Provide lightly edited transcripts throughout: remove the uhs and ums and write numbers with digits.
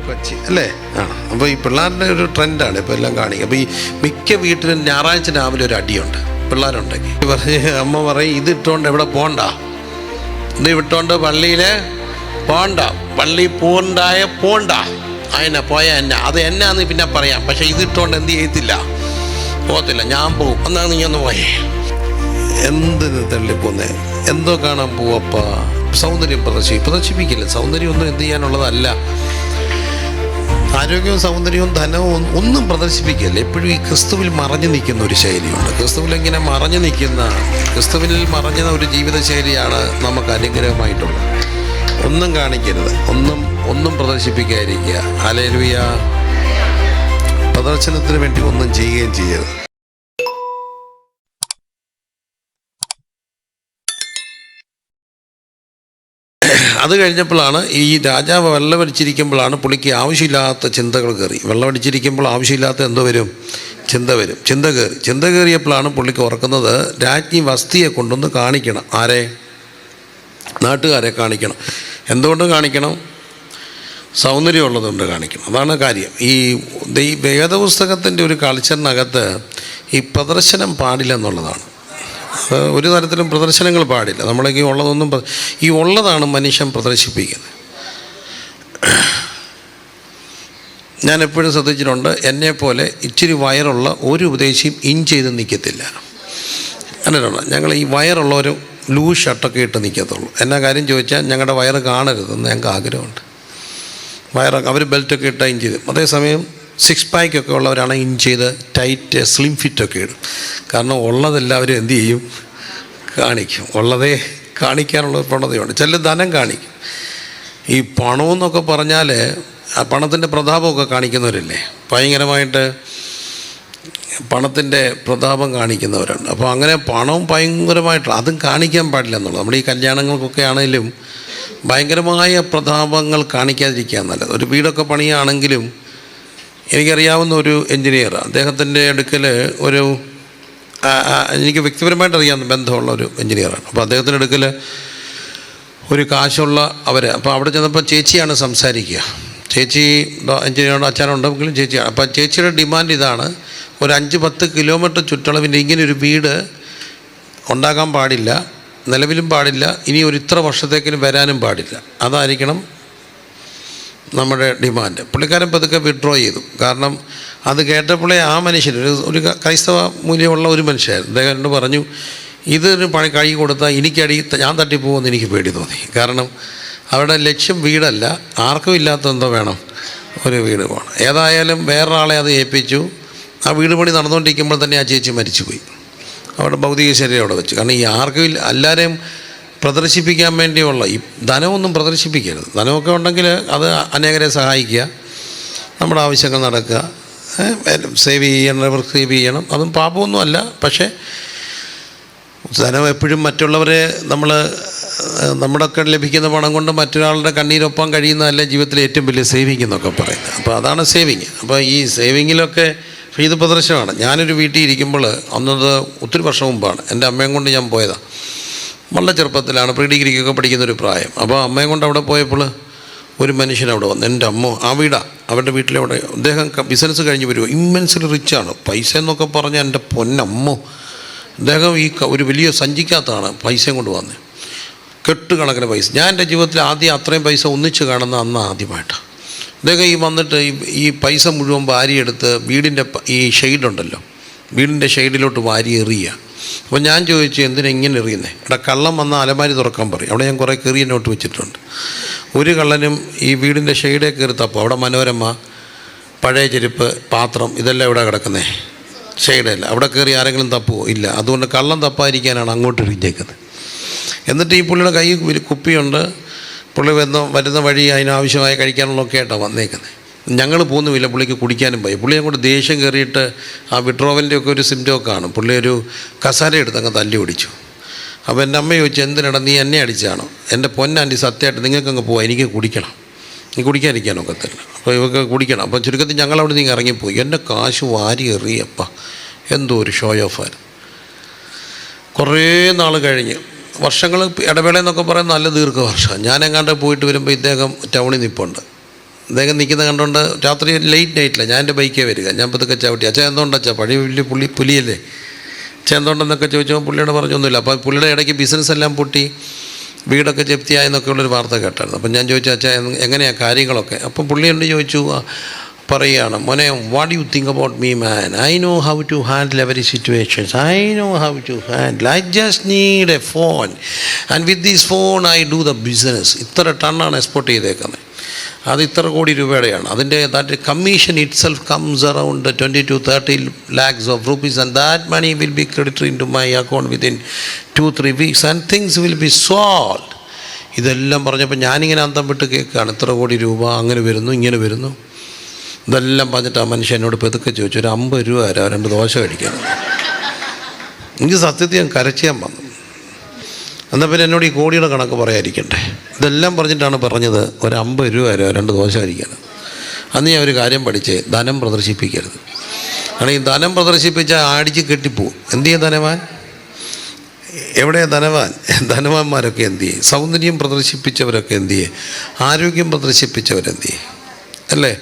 കൊച്ചി അല്ലേ? ആ, അപ്പോൾ ഈ പിള്ളേരുടെ ഒരു ട്രെൻഡാണ് ഇപ്പോൾ എല്ലാം കാണിക്കുക. അപ്പോൾ ഈ മിക്ക വീട്ടിലും ഞായറാഴ്ച രാവിലെ ഒരു അടിയുണ്ട് പിള്ളേരുണ്ടെങ്കിൽ. പറഞ്ഞ് അമ്മ പറയും ഇത് ഇട്ടുകൊണ്ട് എവിടെ പോകണ്ട, ഇത് വിട്ടുകൊണ്ട് പള്ളിയിൽ പോകണ്ട, പള്ളി പോകണ്ട, അതിനെ പോയാൽ എന്നെ അത് എന്നാന്ന് പിന്നെ പറയാം, പക്ഷെ ഇതിട്ടുകൊണ്ട് എന്ത് ചെയ്യത്തില്ല, പോകത്തില്ല, ഞാൻ പോവും, എന്നാ നീ ഒന്ന് പോയേ. എന്തിന് തള്ളിപ്പോന്നേ? എന്തോ കാണാൻ പോവപ്പ? സൗന്ദര്യം പ്രദർശിപ്പിക്കില്ല. സൗന്ദര്യം ഒന്നും എന്ത് ചെയ്യാനുള്ളതല്ല. ആരോഗ്യവും സൗന്ദര്യവും ധനവും ഒന്നും പ്രദർശിപ്പിക്കില്ല. എപ്പോഴും ഈ ക്രിസ്തുവിൽ മറഞ്ഞു നിൽക്കുന്ന ഒരു ശൈലിയുണ്ട്. ക്രിസ്തുവിലിങ്ങനെ മറഞ്ഞു നിൽക്കുന്ന, ക്രിസ്തുവിൽ മറഞ്ഞ ഒരു ജീവിതശൈലിയാണ് നമുക്ക് അനുഗ്രഹമായിട്ടുള്ളത്. ഒന്നും കാണിക്കരുത്, ഒന്നും പ്രദർശിപ്പിക്കാതിരിക്കുക. ഹല്ലേലൂയ. പ്രദർശനത്തിന് വേണ്ടി ഒന്നും ചെയ്യുകയും ചെയ്യരുത്. അത് കഴിഞ്ഞപ്പോഴാണ് ഈ രാജാവ് വെള്ളമടിച്ചിരിക്കുമ്പോഴാണ് പുള്ളിക്ക് ആവശ്യമില്ലാത്ത ചിന്തകൾ കയറി. വെള്ളമടിച്ചിരിക്കുമ്പോൾ ആവശ്യമില്ലാത്ത എന്തോ വരും? ചിന്ത വരും. ചിന്ത കയറിയപ്പോഴാണ് പുള്ളിക്ക് ഓർക്കുന്നത്, രാജ്ഞി വസ്തിയെ കൊണ്ടൊന്ന് കാണിക്കണം. ആരെ? നാട്ടുകാരെ കാണിക്കണം. എന്തുകൊണ്ട് കാണിക്കണം? സൗന്ദര്യമുള്ളതുകൊണ്ട് കാണിക്കണം. അതാണ് കാര്യം. ഈ വേദപുസ്തകത്തിൻ്റെ ഒരു കൾച്ചറിനകത്ത് ഈ പ്രദർശനം പാടില്ല എന്നുള്ളതാണ്. ഒരു തരത്തിലും പ്രദർശനങ്ങൾ പാടില്ല. നമ്മളേക്ക് ഉള്ളതൊന്നും, ഈ ഉള്ളതാണ് മനുഷ്യൻ പ്രദർശിപ്പിക്കുന്നത്. ഞാൻ എപ്പോഴും ശ്രദ്ധിച്ചിട്ടുണ്ട്, എന്നെപ്പോലെ ഇച്ചിരി വയറുള്ള ഒരു ഉപദേശിയും ഇൻ ചെയ്ത് നിൽക്കത്തില്ല. അങ്ങനെയുള്ള ഞങ്ങൾ ഈ വയറുള്ളവർ ലൂസ് ഷർട്ടൊക്കെ ഇട്ട് നിൽക്കത്തുള്ളൂ. എന്നാ കാര്യം ചോദിച്ചാൽ ഞങ്ങളുടെ വയറ് കാണരുതെന്ന് ഞങ്ങൾക്ക് ആഗ്രഹമുണ്ട്. വയറൊക്കെ അവർ ബെൽറ്റൊക്കെ ഇട്ടാൽ ഇൻ ചെയ്ത്, അതേസമയം 6 പാക്കൊക്കെ ഉള്ളവരാണ് ഇൻ ചെയ്ത് ടൈറ്റ് സ്ലിം ഫിറ്റൊക്കെ ഇടും. കാരണം ഉള്ളതെല്ലാവരും എന്തു ചെയ്യും? കാണിക്കും. ഉള്ളതേ കാണിക്കാനുള്ള പ്രവണതയുണ്ട്. ചില ധനം കാണിക്കും. ഈ പണമെന്നൊക്കെ പറഞ്ഞാൽ ആ പണത്തിൻ്റെ പ്രതാപമൊക്കെ കാണിക്കുന്നവരല്ലേ, ഭയങ്കരമായിട്ട് പണത്തിൻ്റെ പ്രതാപം കാണിക്കുന്നവരുണ്ട്. അപ്പോൾ അങ്ങനെ പണവും ഭയങ്കരമായിട്ട് അതും കാണിക്കാൻ പാടില്ല എന്നുള്ളത്. നമ്മുടെ ഈ കല്യാണങ്ങൾക്കൊക്കെ ആണെങ്കിലും ഭയങ്കരമായ പ്രതാപങ്ങൾ കാണിക്കാതിരിക്കുക നല്ലത്. ഒരു വീടൊക്കെ പണിയാണെങ്കിലും എനിക്കറിയാവുന്ന ഒരു എൻജിനീയർ, അദ്ദേഹത്തിൻ്റെ അടുക്കൽ എനിക്ക് വ്യക്തിപരമായിട്ട് അറിയാവുന്ന ബന്ധമുള്ള ഒരു എൻജിനീയറാണ്. അപ്പോൾ അദ്ദേഹത്തിൻ്റെ അടുക്കൽ ഒരു കാശുള്ള അപ്പോൾ അവിടെ ചെന്നപ്പോൾ ചേച്ചിയാണ് സംസാരിക്കുക. ചേച്ചി എൻജിനീയറുടെ അച്ഛനുണ്ടെങ്കിലും ചേച്ചിയാണ്. അപ്പോൾ ചേച്ചിയുടെ ഡിമാൻഡ് ഇതാണ്, ഒരു 5-10 കിലോമീറ്റർ ചുറ്റളവിൻ്റെ ഇങ്ങനെ ഒരു വീട് ഉണ്ടാക്കാൻ പാടില്ല, നിലവിലും പാടില്ല, ഇനി ഒരു ഇത്ര വർഷത്തേക്കിനും വരാനും പാടില്ല. അതായിരിക്കണം നമ്മുടെ ഡിമാൻഡ്. പുള്ളിക്കാരൻ പതുക്കെ വിഡ്രോ ചെയ്തു. കാരണം അത് കേട്ടപ്പോഴേ ആ മനുഷ്യൻ ഒരു ക്രൈസ്തവ മൂല്യമുള്ള ഒരു മനുഷ്യനായിരുന്നു. അദ്ദേഹം എന്നോട് പറഞ്ഞു, ഇതൊരു പണി കൈ കൊടുത്താൽ ഞാൻ തട്ടിപ്പോകുമെന്ന് എനിക്ക് പേടി തോന്നി. കാരണം അവരുടെ ലക്ഷ്യം വീടല്ല, ആർക്കും ഇല്ലാത്തതെന്തോ വേണം, ഒരു വീട് വേണം. ഏതായാലും വേറൊരാളെ അത് ഏൽപ്പിച്ചു. ആ വീട് പണി നടന്നുകൊണ്ടിരിക്കുമ്പോൾ തന്നെ ആ ചേച്ചി മരിച്ചുപോയി. അവിടെ ഭൗതിക ശരീരം അവിടെ വെച്ചു. കാരണം ഈ ആർക്കും എല്ലാവരെയും പ്രദർശിപ്പിക്കാൻ വേണ്ടിയുള്ള ഈ ധനമൊന്നും പ്രദർശിപ്പിക്കരുത്. ധനമൊക്കെ ഉണ്ടെങ്കിൽ അത് അനേകരെ സഹായിക്കുക, നമ്മുടെ ആവശ്യങ്ങൾ നടക്കുക, സേവ് ചെയ്യണം, അതും പാപമൊന്നുമല്ല. പക്ഷേ ധനം എപ്പോഴും മറ്റുള്ളവരെ നമ്മുടെയൊക്കെ ലഭിക്കുന്ന പണം കൊണ്ട് മറ്റൊരാളുടെ കണ്ണീരൊപ്പം കഴിയുന്നതല്ല ജീവിതത്തിലെ ഏറ്റവും വലിയ സേവിങ് എന്നൊക്കെ പറയുന്നത്. അപ്പോൾ അതാണ് സേവിങ്. അപ്പോൾ ഈ സേവിങ്ങിലൊക്കെ ഇത് പ്രദർശനമാണ്. ഞാനൊരു വീട്ടിൽ ഇരിക്കുമ്പോൾ, അന്നത് ഒത്തിരി വർഷം മുമ്പാണ്, എൻ്റെ അമ്മയും കൊണ്ട് ഞാൻ പോയതാണ്. വളരെ ചെറുപ്പത്തിലാണ്, പ്രീ ഡിഗ്രിക്കൊക്കെ പഠിക്കുന്നൊരു പ്രായം. അപ്പോൾ അമ്മയും കൊണ്ട് അവിടെ പോയപ്പോൾ ഒരു മനുഷ്യൻ അവിടെ വന്നു. എൻ്റെ അമ്മ ആ വീടാണ്, അവരുടെ വീട്ടിലവിടെ. അദ്ദേഹം ബിസിനസ് കഴിഞ്ഞ് വരുമോ, ഇമ്മൻസ്ലി റിച്ചാണ്. പൈസ എന്നൊക്കെ പറഞ്ഞാൽ എൻ്റെ പൊന്നമ്മോ, അദ്ദേഹം ഒരു വലിയ സഞ്ചിക്കകത്താണ് പൈസയും കൊണ്ട് വന്നത്, കെട്ടുകണക്കിന് പൈസ. ഞാൻ എൻ്റെ ജീവിതത്തിൽ ആദ്യം അത്രയും പൈസ ഒന്നിച്ച് കാണുന്ന അന്ന് ആദ്യമായിട്ടാണ്. അദ്ദേഹം വന്നിട്ട് ഈ പൈസ മുഴുവൻ വാരിയെടുത്ത് വീടിൻ്റെ ഈ ഷെയ്ഡുണ്ടല്ലോ, വീടിൻ്റെ ഷെയ്ഡിലോട്ട് വാരി എറിയുക. അപ്പോൾ ഞാൻ ചോദിച്ചു, എന്തിനാ ഇങ്ങനെ എറിയുന്നത്? എടാ, കള്ളം വന്ന അലമാരി തുറക്കാൻ പറയും. അവിടെ ഞാൻ കുറേ കയറിയ നോട്ട് വെച്ചിട്ടുണ്ട്. ഒരു കള്ളനും ഈ വീടിൻ്റെ ഷെയ്ഡേ കയറി തപ്പോൾ അവിടെ മനോരമ, പഴയ ചെരുപ്പ്, പാത്രം, ഇതെല്ലാം ഇവിടെ കിടക്കുന്നേ, ഷെയ്ഡല്ല. അവിടെ കയറി ആരെങ്കിലും തപ്പുമോ? ഇല്ല. അതുകൊണ്ട് കള്ളം തപ്പാതിരിക്കാനാണ് അങ്ങോട്ട് ഇരിഞ്ഞേക്കുന്നത്. എന്നിട്ട് ഈ പുള്ളിയുടെ കൈ കുപ്പിയുണ്ട്. പുള്ളി വരുന്ന വഴി അതിനാവശ്യമായ കഴിക്കാനുള്ളതൊക്കെ ആയിട്ടാണ് വന്നേക്കുന്നത്. ഞങ്ങൾ പോകുന്നുമില്ല, പുള്ളിക്ക് കുടിക്കാനും പോയി. പുള്ളി അങ്ങോട്ട് ദേഷ്യം കയറിയിട്ട് ആ വിഡ്രോവലിൻ്റെ ഒക്കെ ഒരു സിംറ്റം കാണും. പുള്ളി ഒരു കസാര എടുത്ത് അങ്ങ് തല്ലി ഓടിച്ചു. അപ്പോൾ എൻ്റെ അമ്മ ചോദിച്ചു, എന്തിനാണ് നീ എന്നെ അടിച്ചാണോ? എൻ്റെ പൊന്നാൻറ്റി, സത്യമായിട്ട് നിങ്ങൾക്കങ്ങ് പോവാം, എനിക്ക് കുടിക്കണം, നീ കുടിക്കാതിരിക്കാനൊക്കത്തില്ല. അപ്പോൾ ഇവർക്ക് കുടിക്കണം. അപ്പോൾ ചുരുക്കത്തിൽ ഞങ്ങളവിടെ നിന്ന് ഇറങ്ങിപ്പോയി. എൻ്റെ കാശ് വാരി എറിയപ്പ, എന്തോ ഒരു ഷോ ഓഫായിരുന്നു. കുറേ നാൾ കഴിഞ്ഞ്, വർഷങ്ങൾ ഇടവേള എന്നൊക്കെ പറയുന്നത് നല്ല ദീർഘവർഷം, ഞാനെങ്ങാണ്ട് പോയിട്ട് വരുമ്പോൾ ഇദ്ദേഹം ടൗണിൽ നിൽപ്പുണ്ട്. അദ്ദേഹം നിൽക്കുന്ന കണ്ടുകൊണ്ട് രാത്രി ലേറ്റ് നൈറ്റില്ല, ഞാൻ എൻ്റെ ബൈക്കേ വരിക, ഞാൻ പതുക്കെ ചവിട്ടി, അച്ഛാ എന്തുകൊണ്ടച്ഛാ, പഴയ വലിയ പുലിയല്ലേ അച്ഛാ എന്തുകൊണ്ടെന്നൊക്കെ ചോദിച്ചപ്പോൾ പുള്ളിയോട് പറഞ്ഞൊന്നുമില്ല. അപ്പോൾ പുള്ളിയുടെ ഇടയ്ക്ക് ബിസിനസ് എല്ലാം പൊട്ടി, വീടൊക്കെ ജപ്തിയായെന്നൊക്കെ ഉള്ളൊരു വാർത്ത കേട്ടായിരുന്നു. അപ്പം ഞാൻ ചോദിച്ചു അച്ഛാ എങ്ങനെയാണ് കാര്യങ്ങളൊക്കെ. അപ്പം പുള്ളിയോട് ചോദിച്ചു, പറയുകയാണ്, മോനെ what you think about me man, I know how to handle every situations, I know how to handle, I just need a phone and with this phone I do the business. ഇത്ര ടണ്ണാണ് export ചെയ്തേക്കുന്നത്, അത് ഇത്ര കോടി രൂപയുടെയാണ്. അതിൻ്റെ that commission itself comes around 20 to 30 lakhs of rupees and that money will be credited into my account within 2-3 weeks and things will be solved. ഇതെല്ലാം പറഞ്ഞപ്പോൾ ഞാനിങ്ങനെ അന്തം വിട്ട് കേൾക്കുകയാണ്, ഇത്ര കോടി രൂപ അങ്ങനെ വരുന്നു ഇങ്ങനെ വരുന്നു. ഇതെല്ലാം പറഞ്ഞിട്ട് ആ മനുഷ്യൻ എന്നോട് പെതുക്കെ ചോദിച്ചു, ഒരു 50 രൂപ തരാം 2 ദോശ കഴിക്കണം. എനിക്ക് സത്യത്തിൽ ഞാൻ കരച്ചിയാൻ വന്നു. എന്നാൽ പിന്നെ എന്നോട് ഈ കോടിയുടെ കണക്ക് പറയാതിരിക്കട്ടെ. ഇതെല്ലാം പറഞ്ഞിട്ടാണ് പറഞ്ഞത്, ഒരു 50 രൂപ തരാം 2 ദോശ കഴിക്കണം. അന്ന് ഞാൻ ഒരു കാര്യം പഠിച്ചേ, ധനം പ്രദർശിപ്പിക്കരുത്. കാരണം ഈ ധനം പ്രദർശിപ്പിച്ചാൽ ആടിച്ച് കെട്ടിപ്പോവും. എന്ത് ചെയ്യും ധനവാൻ? എവിടെയാണ് ധനവാൻ? ധനവാന്മാരൊക്കെ എന്ത് ചെയ്യും? സൗന്ദര്യം പ്രദർശിപ്പിച്ചവരൊക്കെ എന്ത് ചെയ്യും? ആരോഗ്യം പ്രദർശിപ്പിച്ചവരെന്ത് ചെയ്യും? അല്ലേ?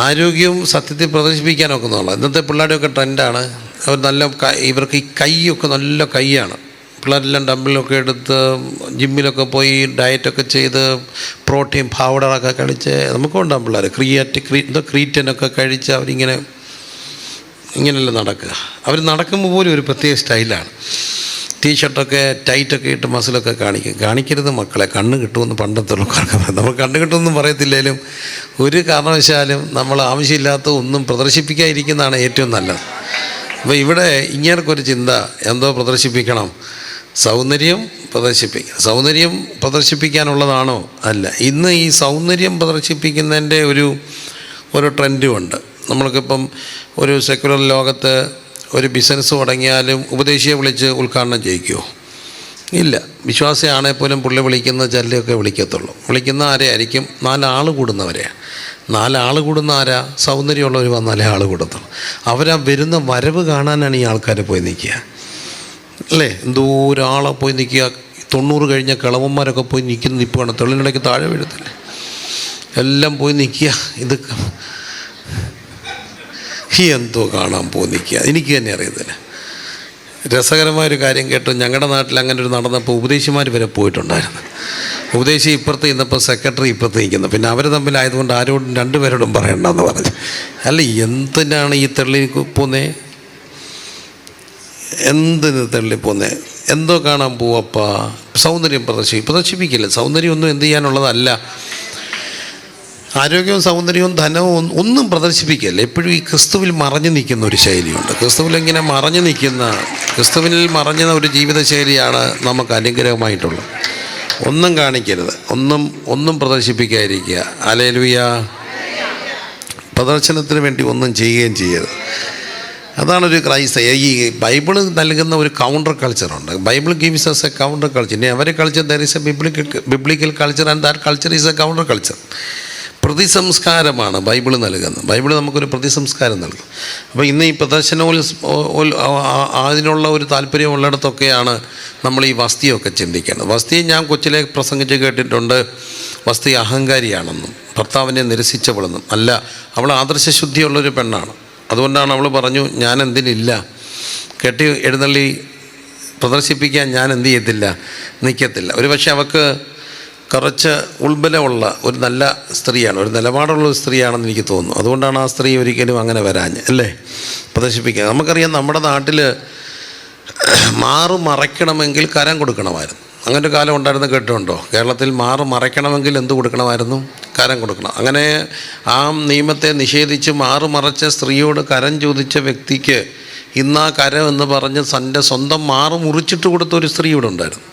ആരോഗ്യവും സത്യത്തിൽ പ്രദർശിപ്പിക്കാനൊക്കെ എന്നുള്ള ഇന്നത്തെ പിള്ളേരുടെയൊക്കെ ട്രെൻഡാണ്. അവർ നല്ല ഇവർക്ക് ഈ കൈയൊക്കെ നല്ല കൈയാണ്. പിള്ളേരെല്ലാം ഡമ്പിലൊക്കെ എടുത്ത് ജിമ്മിലൊക്കെ പോയി ഡയറ്റൊക്കെ ചെയ്ത് പ്രോട്ടീൻ പൗഡറൊക്കെ കഴിച്ച് നമുക്കുണ്ടാകും പിള്ളേർ ക്രീറ്റനൊക്കെ കഴിച്ച് ഇങ്ങനെയല്ല നടക്കുക. അവർ നടക്കുമ്പോൾ പോലും ഒരു പ്രത്യേക സ്റ്റൈലാണ്. ടീഷർട്ടൊക്കെ ടൈറ്റൊക്കെ ഇട്ട് മസിലൊക്കെ കാണിക്കരുത് മക്കളെ, കണ്ണ് കിട്ടുമെന്ന് പണ്ടത്തെ ഉള്ളവർക്ക് പറയാം. നമ്മൾ കണ്ണ് കിട്ടുമെന്നും പറയത്തില്ലേലും ഒരു കാരണവശാലും നമ്മൾ ആവശ്യമില്ലാത്ത ഒന്നും പ്രദർശിപ്പിക്കാതിരിക്കുന്നതാണ് ഏറ്റവും നല്ലത്. അപ്പോൾ ഇവിടെ ഇങ്ങനെയൊരു ചിന്ത, എന്തോ പ്രദർശിപ്പിക്കണം, സൗന്ദര്യം സൗന്ദര്യം പ്രദർശിപ്പിക്കാനുള്ളതാണോ? അല്ല. ഇന്ന് ഈ സൗന്ദര്യം പ്രദർശിപ്പിക്കുന്നതിൻ്റെ ഒരു ട്രെൻഡുമുണ്ട്. നമ്മൾക്കിപ്പം ഒരു സെക്യുലർ ലോകത്ത് ഒരു ബിസിനസ് തുടങ്ങിയാലും ഉപദേശിയെ വിളിച്ച് ഉദ്ഘാടനം ചെയ്യിക്കുമോ? ഇല്ല. വിശ്വാസിയാണെങ്കിൽ പോലും പുള്ളി വിളിക്കുന്ന ചിലരെയൊക്കെ വിളിക്കത്തുള്ളൂ. വിളിക്കുന്ന ആരെയായിരിക്കും? 4 ആൾ കൂടുന്നവരെയാണ്. 4 ആൾ കൂടുന്ന ആരാ? സൗന്ദര്യമുള്ളവർ വന്നാലേ ആൾ കൂടത്തുള്ളൂ. അവരാ വരുന്ന വരവ് കാണാനാണ് ഈ ആൾക്കാർ പോയി നിൽക്കുക, അല്ലേ? എന്തോ ഒരാളെ പോയി നിൽക്കുക. 90 കഴിഞ്ഞ കിളവന്മാരൊക്കെ പോയി നിൽക്കുന്ന നിൽപ്പാണ്. തെളിനിടയ്ക്ക് താഴെ വീഴത്തില്ലേ, എല്ലാം പോയി നിൽക്കുക. ഇത് എന്തോ കാണാൻ പോയി നിൽക്കുക. എനിക്ക് തന്നെ അറിയത്തില്ല. രസകരമായൊരു കാര്യം കേട്ടു. ഞങ്ങളുടെ നാട്ടിൽ അങ്ങനെ ഒരു നടന്നപ്പോൾ ഉപദേശിമാർ വരെ പോയിട്ടുണ്ടായിരുന്നു. ഉപദേശി ഇപ്പുറത്ത് ഇന്നപ്പോൾ സെക്രട്ടറി ഇപ്പുറത്ത് നിൽക്കുന്നത്. പിന്നെ അവർ തമ്മിലായതുകൊണ്ട് ആരോടും 2 പേരോടും പറയണ്ടെന്ന് പറഞ്ഞു. അല്ല, എന്തിനാണ് ഈ തള്ളിപ്പോന്നേ? എന്തിന് തള്ളിപ്പോന്നേ? എന്തോ കാണാൻ പോവപ്പാ? സൗന്ദര്യം പ്രദർശിപ്പിക്കില്ല. സൗന്ദര്യമൊന്നും എന്ത് ചെയ്യാനുള്ളതല്ല. ആരോഗ്യവും സൗന്ദര്യവും ധനവും ഒന്നും പ്രദർശിപ്പിക്കല്ല. എപ്പോഴും ഈ ക്രിസ്തുവിൽ മറഞ്ഞു നിൽക്കുന്ന ഒരു ശൈലിയുണ്ട്. ക്രിസ്തുവിൽ മറഞ്ഞ ഒരു ജീവിതശൈലിയാണ് നമുക്ക് അനുഗ്രഹമായിട്ടുള്ളത്. ഒന്നും കാണിക്കരുത്, ഒന്നും പ്രദർശിപ്പിക്കാതിരിക്കുക. ഹല്ലേലൂയ. പ്രദർശനത്തിന് വേണ്ടി ഒന്നും ചെയ്യുകയും ചെയ്യരുത്. അതാണൊരു ക്രൈസ്ത. ഈ ബൈബിൾ നൽകുന്ന ഒരു കൗണ്ടർ കൾച്ചറുണ്ട്. Bible gives us a counter culture. ഇനി every culture there is a biblical culture and that culture is a counter culture. പ്രതിസംസ്കാരമാണ് ബൈബിൾ നൽകുന്നത്. ബൈബിൾ നമുക്കൊരു പ്രതിസംസ്കാരം നൽകും. അപ്പോൾ ഇന്ന് ഈ അതിനുള്ള ഒരു താല്പര്യമുള്ളിടത്തൊക്കെയാണ് നമ്മൾ ഈ വസ്തിയൊക്കെ ചിന്തിക്കേണ്ടത്. വസ്തി ഞാൻ കൊച്ചിലെ പ്രസംഗിച്ച് കേട്ടിട്ടുണ്ട്. വസ്തി അഹങ്കാരിയാണെന്നും ഭർത്താവിനെ നിരസിച്ചവളെന്നും. അല്ല, അവൾ ആദർശശുദ്ധിയുള്ളൊരു പെണ്ണാണ്. അതുകൊണ്ടാണ് അവൾ പറഞ്ഞു, ഞാൻ എന്തിനില്ല, കെട്ടി എഴുന്നള്ളി പ്രദർശിപ്പിക്കാൻ ഞാൻ എന്ത് ചെയ്യത്തില്ല, നിൽക്കത്തില്ല. ഒരു പക്ഷേ അവൾക്ക് കുറച്ച് ഉൾബലമുള്ള ഒരു നല്ല സ്ത്രീയാണ്, ഒരു നിലപാടുള്ള ഒരു സ്ത്രീയാണെന്ന് എനിക്ക് തോന്നുന്നു. അതുകൊണ്ടാണ് ആ സ്ത്രീ ഒരിക്കലും അങ്ങനെ വരാഞ്ഞ്, അല്ലേ, പ്രദർശിപ്പിക്കാൻ. നമുക്കറിയാം, നമ്മുടെ നാട്ടിൽ മറയ്ക്കണമെങ്കിൽ കരം കൊടുക്കണമായിരുന്നു. അങ്ങനെ ഒരു കാലം ഉണ്ടായിരുന്നു, കേട്ടിട്ടുണ്ടോ? കേരളത്തിൽ മറയ്ക്കണമെങ്കിൽ എന്ത് കൊടുക്കണമായിരുന്നു? കരം കൊടുക്കണം. അങ്ങനെ ആ നിയമത്തെ നിഷേധിച്ച് മറച്ച സ്ത്രീയോട് കരം ചോദിച്ച വ്യക്തിക്ക് ഇന്ന് ആ കരം എന്ന് പറഞ്ഞ് തൻ്റെ സ്വന്തം മുറിച്ചിട്ട് കൊടുത്ത ഒരു സ്ത്രീ ഇവിടെ ഉണ്ടായിരുന്നു.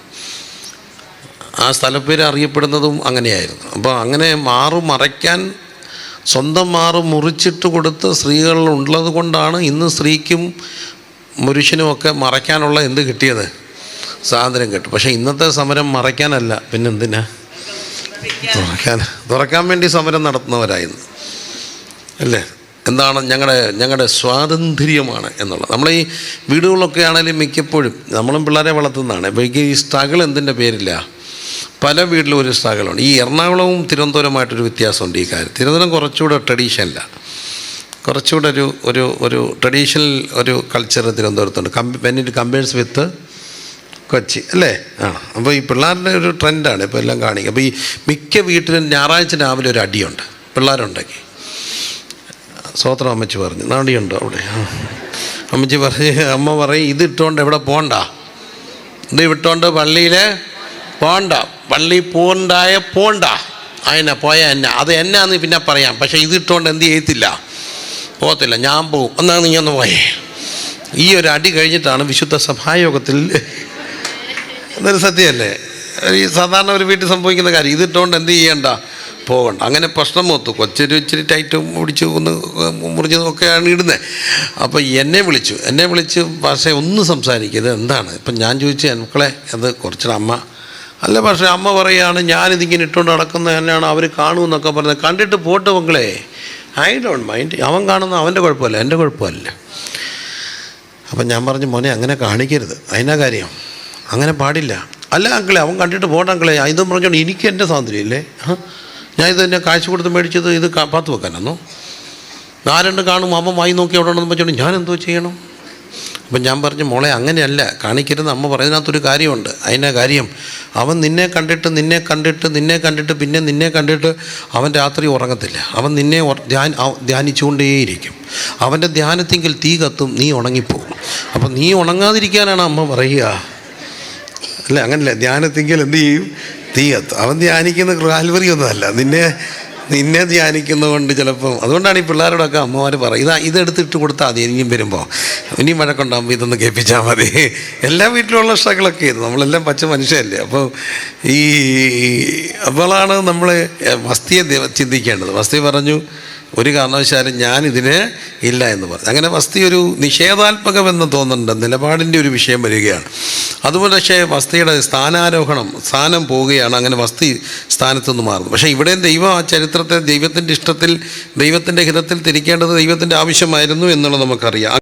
ആ സ്ഥലപ്പേര് അറിയപ്പെടുന്നതും അങ്ങനെയായിരുന്നു. അപ്പോൾ അങ്ങനെ മറയ്ക്കാൻ സ്വന്തം മുറിച്ചിട്ട് കൊടുത്ത സ്ത്രീകൾ ഉള്ളത് കൊണ്ടാണ് ഇന്ന് സ്ത്രീക്കും പുരുഷനുമൊക്കെ മറയ്ക്കാനുള്ള എന്ത് കിട്ടിയത്? സ്വാതന്ത്ര്യം കിട്ടും. പക്ഷേ ഇന്നത്തെ സമരം മറയ്ക്കാനല്ല, പിന്നെന്തിനാ? തുറക്കാൻ വേണ്ടി സമരം നടത്തുന്നവരായിരുന്നു, അല്ലേ? എന്താണ് ഞങ്ങളുടെ സ്വാതന്ത്ര്യമാണ് എന്നുള്ളത്. നമ്മൾ ഈ വീടുകളിലൊക്കെ ആണെങ്കിലും മിക്കപ്പോഴും നമ്മളും പിള്ളേരെ വളർത്തുന്നതാണ്. അപ്പോൾ ഈ സ്ട്രഗിൾ എന്തിൻ്റെ പേരില്ല? പല വീട്ടിലും ഒരു സ്ട്രഗിളുണ്ട്. ഈ എറണാകുളവും തിരുവനന്തപുരമായിട്ടൊരു വ്യത്യാസമുണ്ട് ഈ കാര്യം. തിരുവനന്തപുരം കുറച്ചുകൂടെ ട്രഡീഷനല്ല, കുറച്ചുകൂടെ ഒരു ട്രഡീഷണൽ ഒരു കൾച്ചർ തിരുവനന്തപുരത്തുണ്ട്. വെൻ ഇറ്റ് കമ്പയർസ് വിത്ത് കൊച്ചി അല്ലേ? അപ്പോൾ ഈ പിള്ളേരുടെ ഒരു ട്രെൻഡാണ് ഇപ്പോൾ എല്ലാം കാണിക്കുക. അപ്പോൾ ഈ മിക്ക വീട്ടിലും ഞായറാഴ്ച രാവിലെ ഒരു അടിയുണ്ട് പിള്ളേരുണ്ടെങ്കിൽ. സ്വോത്രം അമ്മച്ചി പറഞ്ഞു, നാടിയുണ്ടോ അവിടെ? അമ്മച്ചി അമ്മ പറയും ഇത് ഇട്ടുകൊണ്ട് എവിടെ പോകണ്ട, ഇത് വിട്ടുകൊണ്ട് പള്ളിയിൽ പോകണ്ട, പള്ളി പോകണ്ട, അതിനെ പോയാൽ എന്നെ അത് എന്നാന്ന് പിന്നെ പറയാം, പക്ഷേ ഇത് ഇട്ടുകൊണ്ട് എന്ത് ചെയ്യത്തില്ല, പോകത്തില്ല, ഞാൻ പോവും, എന്നാ നീ ഒന്ന് പോയേ. ഈ ഒരു അടി കഴിഞ്ഞിട്ടാണ് വിശുദ്ധ സഭായോഗത്തിൽ, എന്നൊരു സത്യമല്ലേ, ഈ സാധാരണ ഒരു വീട്ടിൽ സംഭവിക്കുന്ന കാര്യം, ഇതിട്ടുകൊണ്ട് എന്ത് ചെയ്യണ്ട, പോകണ്ട. അങ്ങനെ പ്രശ്നം മൊത്തു കൊച്ചൊരു ഇച്ചിരി ടൈറ്റ് പിടിച്ച് ഒന്ന് മുറിഞ്ഞതൊക്കെയാണ് ഇടുന്നത്. അപ്പോൾ എന്നെ വിളിച്ച് പക്ഷേ ഒന്നും സംസാരിക്കരുത്, എന്താണ് ഇപ്പം ഞാൻ ചോദിച്ചു, മക്കളെ അത് കുറച്ചുകൂടെ അമ്മ അല്ല, പക്ഷേ അമ്മ പറയുകയാണ് ഞാനിതിങ്ങനെ ഇട്ടുകൊണ്ട് നടക്കുന്നത് തന്നെയാണ് അവർ കാണുമെന്നൊക്കെ പറഞ്ഞത്. കണ്ടിട്ട് പോട്ട് മക്കളെ, ഐ ഡോണ്ട് മൈൻഡ്, അവൻ കാണുന്ന അവൻ്റെ കുഴപ്പമല്ല, എൻ്റെ കുഴപ്പമല്ല. അപ്പം ഞാൻ പറഞ്ഞു, മോനെ അങ്ങനെ കാണിക്കരുത്, അതിനാ കാര്യം, അങ്ങനെ പാടില്ല. അല്ല അങ്കിളെ അവൻ കണ്ടിട്ട് പോട്ടെ അങ്കിളെ, ഇതും പറഞ്ഞോണ്ട് എനിക്ക് എൻ്റെ സ്വാതന്ത്ര്യം ഇല്ലേ, ഞാൻ ഇത് തന്നെ കാശ് കൊടുത്ത് മേടിച്ചത് ഇത് പാത്ത് വെക്കാനെന്നോ, ആരെണ്ട് കാണും അമ്മ വായി നോക്കി അവിടെ ഉണ്ടെന്ന് വെച്ചോണ്ട് ഞാൻ എന്തോ ചെയ്യണം? അപ്പം ഞാൻ പറഞ്ഞു, മോളെ അങ്ങനെയല്ല കാണിക്കരുത്, അമ്മ പറയുന്നതിനകത്തൊരു കാര്യമുണ്ട്. അതിനാ കാര്യം, അവൻ നിന്നെ കണ്ടിട്ട് പിന്നെ നിന്നെ കണ്ടിട്ട് അവൻ രാത്രി ഉറങ്ങത്തില്ല, അവൻ നിന്നെ ധ്യാനിച്ചുകൊണ്ടേയിരിക്കും, അവൻ്റെ ധ്യാനത്തെങ്കിൽ തീ കത്തും, നീ ഉണങ്ങിപ്പോകും. അപ്പം നീ ഉണങ്ങാതിരിക്കാനാണ് അമ്മ പറയുക, അല്ല അങ്ങനല്ല, ധ്യാനത്തെങ്കിൽ എന്ത് ചെയ്യും, തീ കത്തും. അവൻ ധ്യാനിക്കുന്ന കാൽവറി ഒന്നുമല്ല, നിന്നെ ധ്യാനിക്കുന്നതുകൊണ്ട് ചിലപ്പം, അതുകൊണ്ടാണ് ഈ പിള്ളേരോടൊക്കെ അമ്മമാർ പറയും, ഇതെടുത്തിട്ട് കൊടുത്താൽ മതി, ഇനിയും വരുമ്പോൾ ഇനിയും വഴക്കുണ്ടാകുമ്പോൾ ഇതൊന്ന് കേൾപ്പിച്ചാൽ മതി. എല്ലാ വീട്ടിലുള്ള സ്ട്രഗിളൊക്കെ ഇത്, നമ്മളെല്ലാം പച്ച മനുഷ്യരല്ലേ. അപ്പോൾ അപ്പോഴാണ് നമ്മൾ വസ്തിയെ ചിന്തിക്കേണ്ടത്. വസ്തി പറഞ്ഞു, ഒരു കാരണവശാലും ഞാനിതിന് ഇല്ല എന്ന് പറഞ്ഞു. അങ്ങനെ വസ്തി ഒരു നിഷേധാത്മകമെന്ന് തോന്നുന്നുണ്ട്, നിലപാടിൻ്റെ ഒരു വിഷയം വരികയാണ്. അതുപോലെ പക്ഷേ വസ്തിയുടെ സ്ഥാനം പോവുകയാണ്, അങ്ങനെ വസ്തി സ്ഥാനത്തുനിന്ന് മാറുന്നു. പക്ഷേ ഇവിടെയും ദൈവം ആ ചരിത്രത്തെ ദൈവത്തിൻ്റെ ഇഷ്ടത്തിൽ, ദൈവത്തിൻ്റെ ഹിതത്തിൽ തിരിക്കേണ്ടത് ദൈവത്തിൻ്റെ ആവശ്യമായിരുന്നു എന്നുള്ളത് നമുക്കറിയാം.